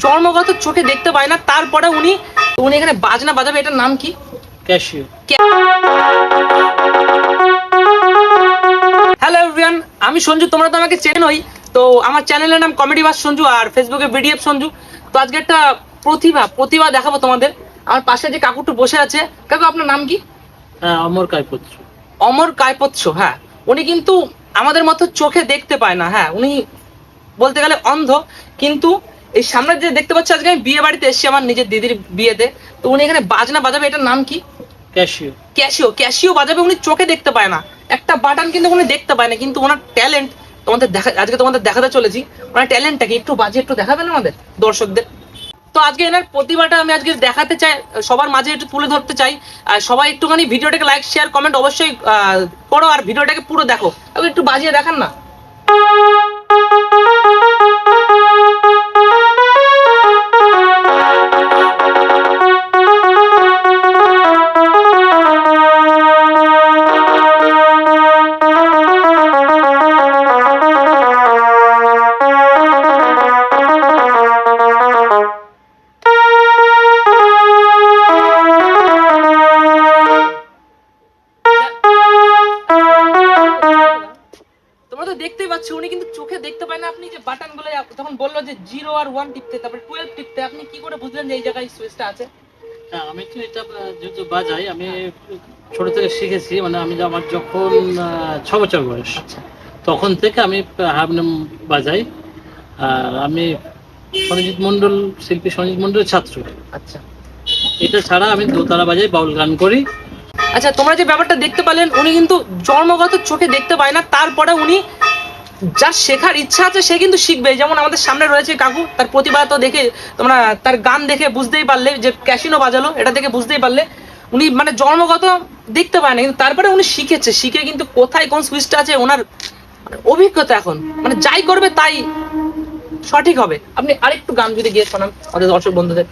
জন্মগত চোখে দেখতে পায় না, তারপরে উনি এখানে বাজনা বাজাবে। এটার নাম কি? ক্যাশিও। হ্যালো এভরিওয়ান, আমি সঞ্জু, তোমরা তো আমাকে চেনোই। তো আমার চ্যানেলের নাম কমেডি বাস সঞ্জু, আর ফেসবুকে বিডিএফ সঞ্জু। তো আজকে একটা প্রতিভা দেখাবো তোমাদের। আমার পাশে যে কাকুটু বসে আছে, কাকু আপনার নাম কি? অমর কায়পোত্র। অমর কায়পোত্র, হ্যাঁ। উনি কিন্তু আমাদের মতো চোখে দেখতে পায় না, হ্যাঁ। উনি বলতে গেলে অন্ধ, কিন্তু এই সামনে যে দেখতে পাচ্ছি, আজকে আমি বিয়ে বাড়িতে এসেছি আমার নিজের দিদির বিয়েতে। তো উনি এখানে বাজনা বাজাবে। এটার নাম কি? ক্যাশিও। ক্যাশিও বাজাবে। উনি চোখে দেখতে পায় না, একটা বাটন কিন্তু উনি দেখতে পায় না, কিন্তু ওনার ট্যালেন্ট আজকে তোমাদের দেখাতে চলেছি। ওনার ট্যালেন্টটাকে একটু বাজিয়ে একটু দেখাবেন আমাদের দর্শকদের। তো আজকে এনার প্রতিভাটা আমি আজকে দেখাতে চাই, সবার মাঝে একটু তুলে ধরতে চাই। আর সবাই একটুখানি ভিডিওটাকে লাইক শেয়ার কমেন্ট অবশ্যই করো, আর ভিডিওটাকে পুরো দেখো। একটু বাজিয়ে দেখান না। তোমরা তো দেখতেই পাচ্ছ, উনি কিন্তু চোখে দেখতে পায় না। আপনি যে বাটন গুলো তখন বললো যে 0 আর 1 টিপতে, তারপরে 12 টিপতে, আপনি কি করে বুঝলেন যে এই জায়গায় সুইচটা আছে? হ্যাঁ, আমি তো এটা যেহেতু বাজাই, আমি ছোট থেকে শিখেছি। মানে আমার যখন 6 বছর বয়স, তখন থেকে আমি হারমোনিয়াম বাজাই। আর আমি শিল্পী সঞ্জিত মন্ডলের ছাত্র। আচ্ছা, এটা ছাড়া আমি দোতারা বাজাই, বাউল গান করি। আচ্ছা, তোমরা যে ব্যাপারটা দেখতে পারলেন, উনি কিন্তু জন্মগত চোখে দেখতে পায় না, তারপরে উনি যার শেখার ইচ্ছা আছে সে কিন্তু শিখবে। যেমন আমাদের সামনে রয়েছে কাকু, তার প্রতিভা তো দেখে তোমরা তার গান দেখে বুঝতেই পারলে, যে ক্যাসিনো বাজালো এটা দেখে বুঝতেই পারলে উনি মানে জন্মগত দেখতে পায় না, কিন্তু তারপরে উনি শিখে কিন্তু কোথায় কোন সুইচটা আছে ওনার অভিজ্ঞতা। এখন মানে যাই করবে তাই সঠিক হবে। আপনি আরেকটু গান যদি গিয়ে শোনান আমাদের দর্শক বন্ধুদের।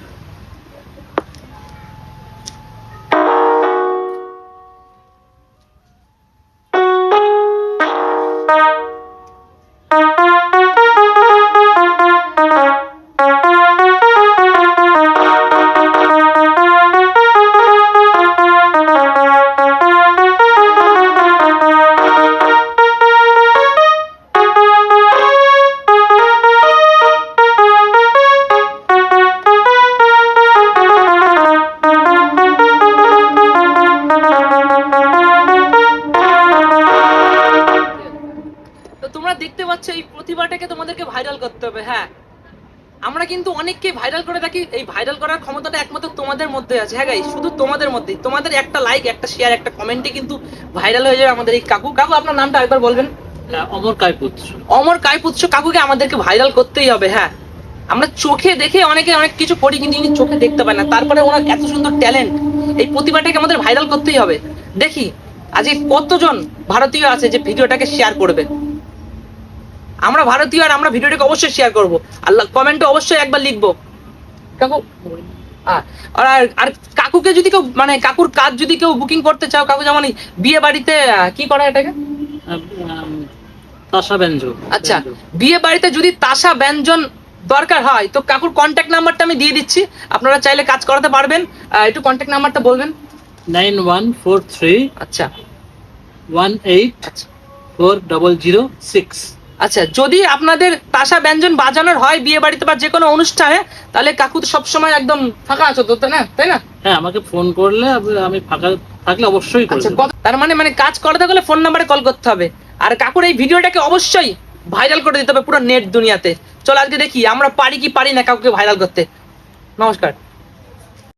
তোমরা দেখতে পাচ্ছ, এই প্রতিভাটাকে তোমাদেরকে ভাইরাল করতে হবে। হ্যাঁ, আমরা কিন্তু অনেককে ভাইরাল করে থাকি। এই ভাইরাল করার ক্ষমতাটা একমাত্র তোমাদের মধ্যে আছে। হ্যাঁ গাইস, শুধু তোমাদের মধ্যেই। তোমাদের একটা লাইক, একটা শেয়ার, একটা কমেন্টে কিন্তু ভাইরাল হয়ে যাবে আমাদের এই কাকু। আপনার নামটা একবার বলবেন? অমর কায়পোত্র। অমর কায়পোত্র কাকুকে আমাদেরকে ভাইরাল করতেই হবে। হ্যাঁ, আমরা চোখে দেখে অনেকে অনেক কিছু করি, কিন্তু ইনি চোখে দেখতে পায় না, তারপরে ওনার এত সুন্দর ট্যালেন্ট। এই প্রতিভাটাকে আমাদের ভাইরাল করতেই হবে। দেখি আজকে কতজন ভারতীয় আছে যে ভিডিওটাকে শেয়ার করবে। আমরা ভারতীয়, আর আমরা ভিডিওটাকে অবশ্যই শেয়ার করবো। আল্লাহ কমেন্টে অবশ্যই একবার লিখবো কাকু। আর কাকুকে যদি কেউ মানে কাকুর কাজ যদি কেউ বুকিং করতে চাও, কাকু যেমন বিয়ে বাড়িতে কি করা এটাকে তাসা ব্যঞ্জন। আচ্ছা, বিয়ে বাড়িতে যদি তাসা ব্যঞ্জন দরকার হয়, তো কাকুর কন্ট্যাক্ট নাম্বারটা আমি দিয়ে দিচ্ছি, আপনারা চাইলে কাজ করাতে পারবেন। একটু কন্ট্যাক্ট নাম্বারটা বলবেন। 9143 আচ্ছা 18 আচ্ছা 4006। আচ্ছা, যদি আপনাদের তাসা ব্যঞ্জন বাজানোর হয় বিয়ে বাড়িতে বা যে কোনো অনুষ্ঠানে, তাহলে কাকু তো সবসময় একদম ফাঁকা আছো তো, তাই না? হ্যাঁ, আমাকে ফোন করলে আমি ফাঁকা থাকলে অবশ্যই করব। আচ্ছা, তার মানে কাজ করাতে গেলে ফোন নাম্বারে কল করতে হবে। আর কাকুর এই ভিডিওটাকে অবশ্যই ভাইরাল করে দিতে হবে পুরো নেট দুনিয়াতে। চলো আজকে দেখি আমরা পারি কি পারি না কাকুকে ভাইরাল করতে। নমস্কার।